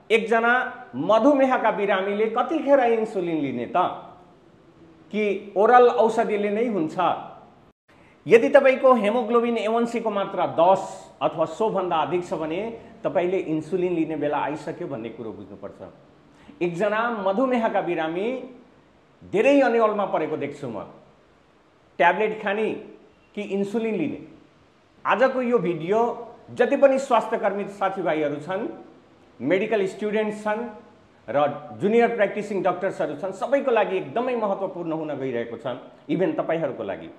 एकजना मधुमेहका बिरामीले कतिखेर इन्सुलिन लिने त कि ओरल औषधिले नै हुन्छ? यदि तपाईको हेमोग्लोबिन A1C को मात्रा 10 अथवा सो भन्दा अधिक छ भने तपाईले इन्सुलिन लिने बेला आइसक्यो भन्ने कुरो बुझ्नुपर्छ। एकजना मधुमेहका बिरामी धेरै अन्यलमा परेको देख्छु म। ट्याब्लेट खाने कि इन्सुलिन लिने? आजको यो भिडियो जति पनि स्वास्थ्यकर्मी साथीभाइहरू छन्, मेडिकल स्टुडेन्ट्स छन् र जुनियर प्र्याक्टिसिङ डाक्टर्सहरू छन्, सबैको लागि एकदमै महत्त्वपूर्ण हुन गइरहेको छ, इभन तपाईहरूको लागि।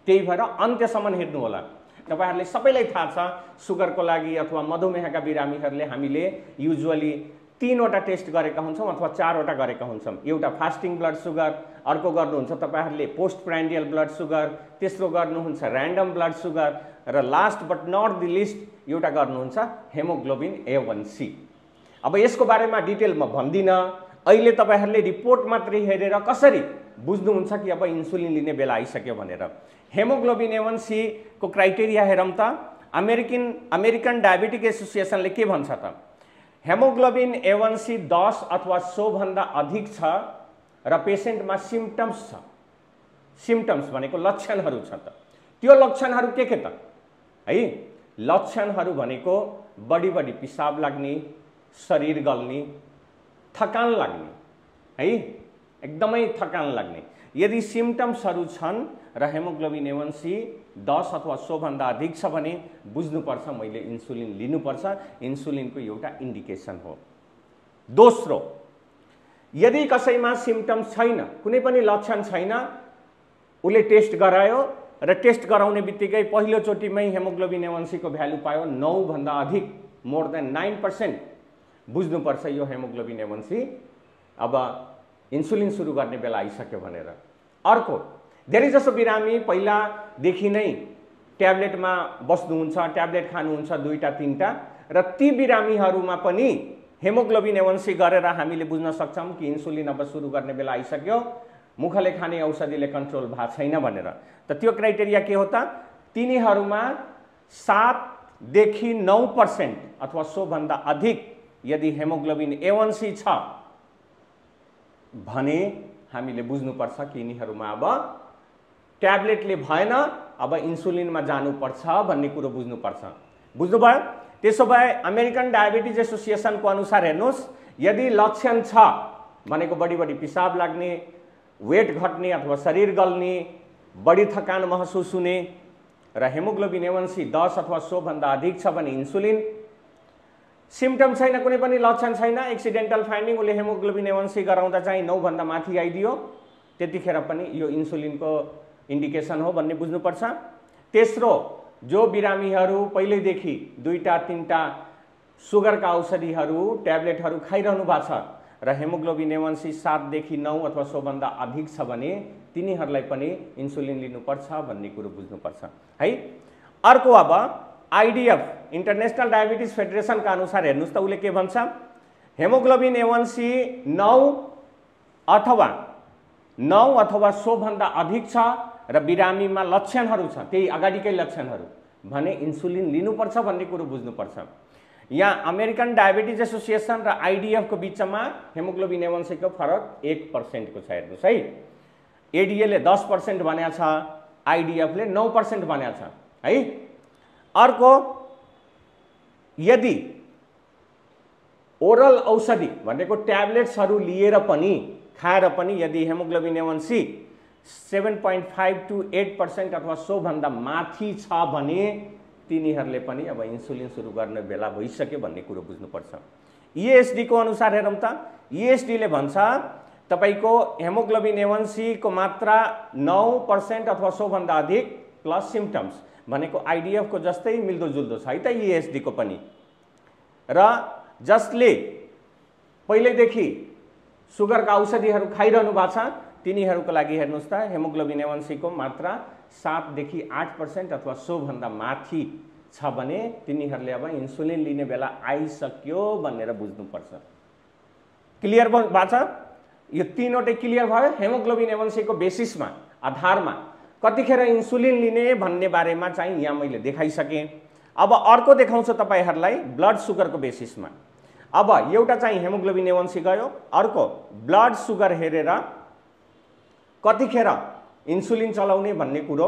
त्यही भएर अन्त्यसम्म हेर्नु होला। तपाईहरुले सबैलाई थाहा छ सुगरको लागि अथवा मधुमेहका बिरामीहरूले हामीले युजुअली 3 वटा टेस्ट गरेका हुन्छौं अथवा 4 वटा गरेका हुन्छौं। एउटा फास्टिङ ब्लड सुगर, अर्को गर्नुहुन्छ तपाईहरुले पोस्ट प्रान्डियल ब्लड सुगर, तेस्रो गर्नुहुन्छ र्यान्डम ब्लड सुगर र last but not the least एउटा गर्नुहुन्छ हेमोग्लोबिन A1C। अब यसको बारेमा डिटेलमा भन्दिन। अहिले तपाईहरुले रिपोर्ट मात्रै हेरेर कसरी बुझ्नुहुन्छ कि अब इन्सुलिन लिने बेला आइसक्यो भनेर? हेमोग्लोबिन A1C को क्राइटेरिया हेरौं त। अमेरिकन डायबिटिक एसोसिएसनले के भन्छ त? हेमोग्लोबिन A1C 10 अथवा सो भन्दा अधिक छ र पेशेन्टमा सिम्पटम्स छ। सिम्पटम्स भनेको लक्षणहरू छ त। त्यो लक्षणहरू के त? है, लक्षणहरू भनेको बढी पिसाब लाग्ने, शरीर गल्ने, थकान लाग्ने, है, एकदमै थकान लाग्ने। यदि सिम्पटम्सहरू छन् र हेमोग्लोबिन A1C 10 अथवा सो भन्दा अधिक छ भने बुझ्नुपर्छ मैले इन्सुलिन लिनुपर्छ। इन्सुलिनको एउटा इन्डिकेसन हो। दोस्रो, यदि कसैमा सिम्पटम्स छैन, कुनै पनि लक्षण छैन, उले टेस्ट गरायो र टेस्ट गराउने बित्तिकै पहिलो चोटिमै हेमोग्लोबिन A1C को भ्यालु पायो 9 भन्दा अधिक, मोर देन 9%, बुझ्नुपर्छ यो हेमोग्लोबिन A1C अब इन्सुलिन सुरु गर्ने बेला आइसक्यो भनेर। अर्को, धेरैजसो बिरामी पहिलादेखि नै ट्याब्लेटमा बस्नुहुन्छ, ट्याब्लेट खानुहुन्छ 2टा 3टा, र ती बिरामीहरूमा पनि हेमोग्लोबिन A1C गरेर हामीले बुझ्न सक्छौं कि इन्सुलिन अब सुरु गर्ने बेला आइसक्यो, मुखले खाने औषधिले कन्ट्रोल भएको छैन भनेर। त त्यो क्राइटेरिया के हो त? तिनीहरूमा 7 देखि 9% अथवा सो भन्दा अधिक यदि हेमोग्लोबिन A1C छ भने हामीले बुझ्नुपर्छ कि यिनीहरूमा अब ट्याब्लेटले भएन, अब इन्सुलिनमा जानुपर्छ भन्ने कुरो बुझ्नुपर्छ। बुझ्नुभयो? त्यसो भए अमेरिकन डायबिटिज एसोसिएसनको अनुसार हेर्नुस्, यदि लक्षण छ भनेको बढी पिसाब लाग्ने, वेट घट्ने अथवा शरीर गल्ने, बढी थकान महसुस हुने र हेमोग्लोबिन A1C 10 अथवा सो भन्दा अधिक छ भने इन्सुलिन। सिम्पटम छैन, कुनै पनि लक्षण छैन, एक्सिडेन्टल फाइन्डिङ, उले हेमोग्लोबिन A1C गराउँदा चाहिँ 9 भन्दा माथि आइदियो, त्यतिखेर पनि यो इन्सुलिनको इन्डिकेसन हो भन्ने बुझ्नुपर्छ। तेस्रो, जो बिरामीहरू पहिल्यैदेखि 2टा 3टा सुगरका औषधिहरू ट्याब्लेटहरू खाइरहनु भएको छ र हेमोग्लोबिन A1C 7 देखि 9 अथवा सो भन्दा अधिक छ भने तिनीहरूलाई पनि इन्सुलिन लिनुपर्छ भन्ने कुरो बुझ्नुपर्छ है। अर्को, अब IDF इन्टरनेशनल डायबिटिज फेडरेसनका अनुसार हेर्नुस् त, उले के भन्छ? हेमोग्लोबिन A1C 9 अथवा सो भन्दा अधिक छ र बिरामीमा लक्षणहरू छ, त्यही अगाडिकै लक्षणहरू भने इन्सुलिन लिनुपर्छ भन्ने कुरो बुझ्नुपर्छ। यहाँ अमेरिकन डायबिटिज एसोसिएसन र IDF को बीचमा हेमोग्लोबिन A1C को फरक 1% को छ। हेर्नुस् है, ADA ले 10% भनेको छ, IDF ले 9% भनेको छ है। अर्को, यदि ओरल औषधि भनेको ट्याब्लेट्सहरू लिएर पनि खाएर पनि यदि हेमोग्लोबिन A1C 7.5 to 8% अथवा सो भन्दा माथि छ भने तिनीहरूले पनि अब इन्सुलिन सुरु गर्ने बेला भइसक्यो भन्ने कुरो बुझ्नुपर्छ। EASD को अनुसार हेरौं त, EASD ले भन्छ तपाईको हेमोग्लोबिन A1C को मात्रा 9% अथवा सो भन्दा अधिक प्लस सिम्पटम्स भनेको IDF को जस्तै मिल्दोजुल्दो छ है त EASD को पनि। र जसले पहिल्यैदेखि सुगरका औषधिहरू खाइरहनु भएको छ तिनीहरूको लागि हेर्नुस् त, हेमोग्लोबिन A1C को मात्रा 7 देखि 8% अथवा सो भन्दा माथि छ भने तिनीहरूले अब इन्सुलिन लिने बेला आइसक्यो भनेर बुझ्नुपर्छ। क्लियर भएको छ? यो तीनवटै क्लियर भयो। हेमोग्लोबिन A1C को बेसिसमा, आधारमा कतिखेर इन्सुलिन लिने भन्ने बारेमा चाहिँ यहाँ मैले देखाइसकेँ। अब अर्को देखाउँछु तपाईहरुलाई ब्लड सुगरको बेसिसमा। अब एउटा चाहिँ हेमोग्लोबिन A1C गयो, अर्को ब्लड सुगर हेरेर कतिखेर इन्सुलिन चलाउने भन्ने कुरो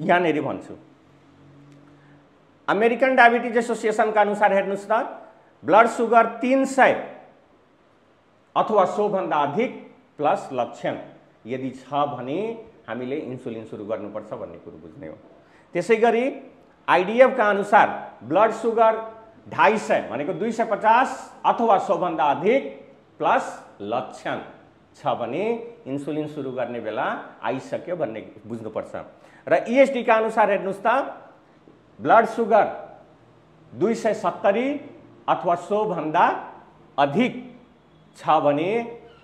यहाँनेरि भन्छु। अमेरिकन डायबिटिज एसोसिएसनका अनुसार हेर्नुस् त, ब्लड सुगर 300 अथवा सो भन्दा अधिक प्लस लक्षण यदि छ भने हामीले इन्सुलिन सुरु गर्नुपर्छ भन्ने कुरो बुझ्ने हो। त्यसैगरी आइडिएफ का अनुसार ब्लड सुगर 250 भनेको 250 अथवा सो भन्दा अधिक प्लस लक्षण छ भने इन्सुलिन सुरु गर्ने बेला आइसक्यो भन्ने बुझ्नुपर्छ। र ईएसडी का अनुसार हेर्नुस् त, ब्लड सुगर 270 अथवा सो भन्दा अधिक छ भने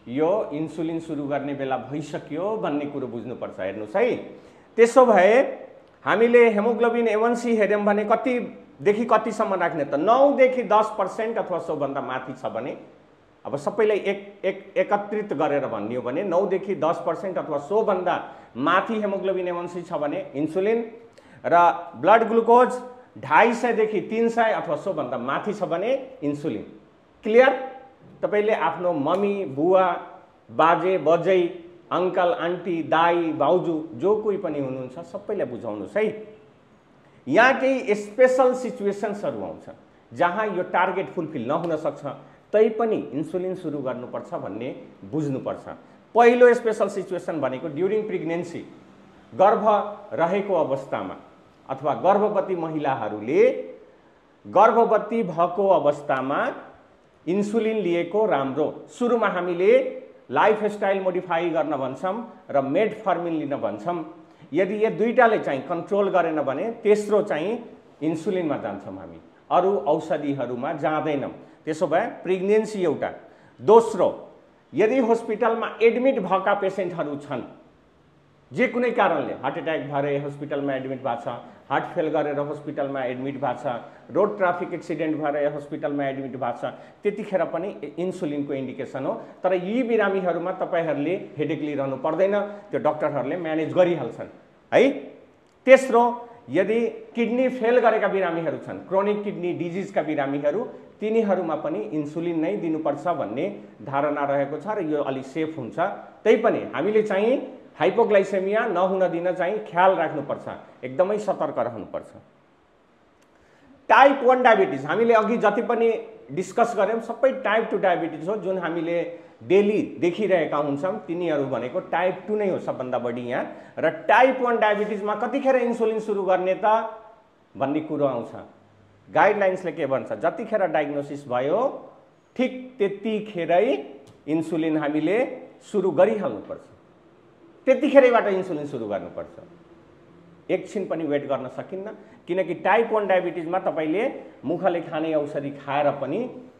यो इन्सुलिन सुरु गर्ने बेला भइसक्यो भन्ने कुरो बुझ्नुपर्छ। हेर्नुस् है, त्यसो भए हामीले हेमोग्लोबिन A1C हेर्यौं भने कतिदेखि कतिसम्म राख्ने त? 9 देखि 10% अथवा सो भन्दा माथि छ भने, अब सबैलाई एकत्रित गरेर भन्ने हो भने 9 देखि 10% अथवा सो भन्दा माथि हेमोग्लोबिन A1C छ भने इन्सुलिन, र ब्लड ग्लुकोज 250 देखि 300 अथवा सो भन्दा माथि छ भने इन्सुलिन। क्लियर? तपाईले आफ्नो मम्मी, बुवा, बाजे, बजै, अंकल, आन्टी, दाई, भाउजू जो कोही पनि हुनुहुन्छ सबैलाई बुझाउनुस् है। यहाँ केही स्पेशल सिचुएसन्सहरु आउँछ जहाँ यो टार्गेट फुलफिल नहुन सक्छ, तै पनि इन्सुलिन सुरु गर्नुपर्छ भन्ने बुझ्नुपर्छ। पहिलो स्पेशल सिचुएसन भनेको ड्युरिङ प्रेग्नेन्सी, गर्भ रहेको अवस्थामा अथवा गर्भवती महिलाहरूले गर्भवती भएको अवस्थामा इन्सुलिन लिएको राम्रो। सुरुमा हामीले लाइफस्टाइल मोडिफाई गर्न भन्छौं र मेटफर्मिन लिन भन्छौं। यदि यो दुईटाले चाहिँ कन्ट्रोल गरेन भने तेस्रो चाहिँ इन्सुलिनमा जान्छौं हामी, अरु औषधिहरुमा जाँदैनौं। त्यसो भए प्रेग्नेन्सी एउटा। दोस्रो, यदि हस्पिटलमा एडमिट भएका पेशेन्टहरु छन्, जे कुनै कारणले हार्ट अट्याक भएर हस्पिटलमा एडमिट भएको छ, हार्ट फेल गरेर हस्पिटलमा एडमिट भएको छ, रोड ट्राफिक एक्सिडेन्ट भएर हस्पिटलमा एडमिट भएको छ, त्यतिखेर पनि इन्सुलिनको इन्डिकेसन हो। तर यी बिरामीहरुमा तपाईहरुले हेडेक लिइरहनु पर्दैन, त्यो डाक्टरहरुले म्यानेज गरिहाल्छन् है। तेस्रो, यदि किडनी फेल गरेका बिरामीहरु छन्, क्रोनिक किडनी डिजिजका बिरामीहरु, तिनीहरुमा पनि इन्सुलिन नै दिनुपर्छ भन्ने धारणा रहेको छ र यो अलि सेफ हुन्छ। तैपनि हामीले चाहिँ हाइपोग्लाइसेमिया नहुन दिन चाहिँ ख्याल राख्नुपर्छ, एकदमै सतर्क रहनुपर्छ। टाइप 1 डायबिटिज हामीले अघि जति पनि डिस्कस गर्यौं सबै टाइप 2 डायबिटिज हो, जुन हामीले डेली देखिरहेका हुन्छौं। तिनीहरु भनेको टाइप 2 नै हो सबभन्दा बढी यहाँ। र टाइप 1 डायबिटिजमा कतिखेर इन्सुलिन सुरु गर्ने त भन्ने कुरो आउँछ। गाइडलाइन्सले के भन्छ? जतिखेर डायग्नोसिस भयो ठीक त्यतिखेरै इन्सुलिन हामीले सुरु गरिहाल्नुपर्छ, त्यतिखेरैबाट इन्सुलिन सुरु गर्नुपर्छ। एकछिन पनि वेट गर्न सकिन्न, किनकि टाइप 1 डायबिटिजमा तपाईले मुखले खाने औषधि खाएर पनि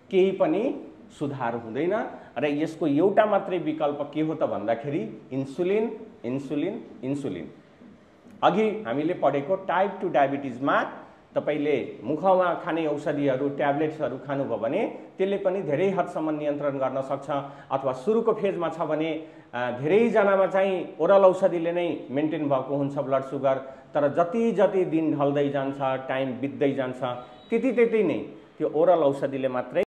केही पनि सुधार हुँदैन र यसको एउटा मात्रै विकल्प के हो त भन्दाखेरि इन्सुलिन, इन्सुलिन, इन्सुलिन। अघि हामीले पढेको टाइप 2 डायबिटिजमा तपाईले मुखमा खाने औषधिहरु, ट्याब्लेट्सहरु खानुभयो भने त्यसले पनि धेरै हदसम्म नियन्त्रण गर्न सक्छ। अथवा सुरुको फेजमा छ भने धेरै जनामा चाहिँ ओरल औषधिले नै मेन्टेन भएको हुन्छ ब्लड सुगर, तर जति जति दिन ढल्दै जान्छ, टाइम बित्दै जान्छ, त्यति नै त्यो ओरल औषधिले मात्रै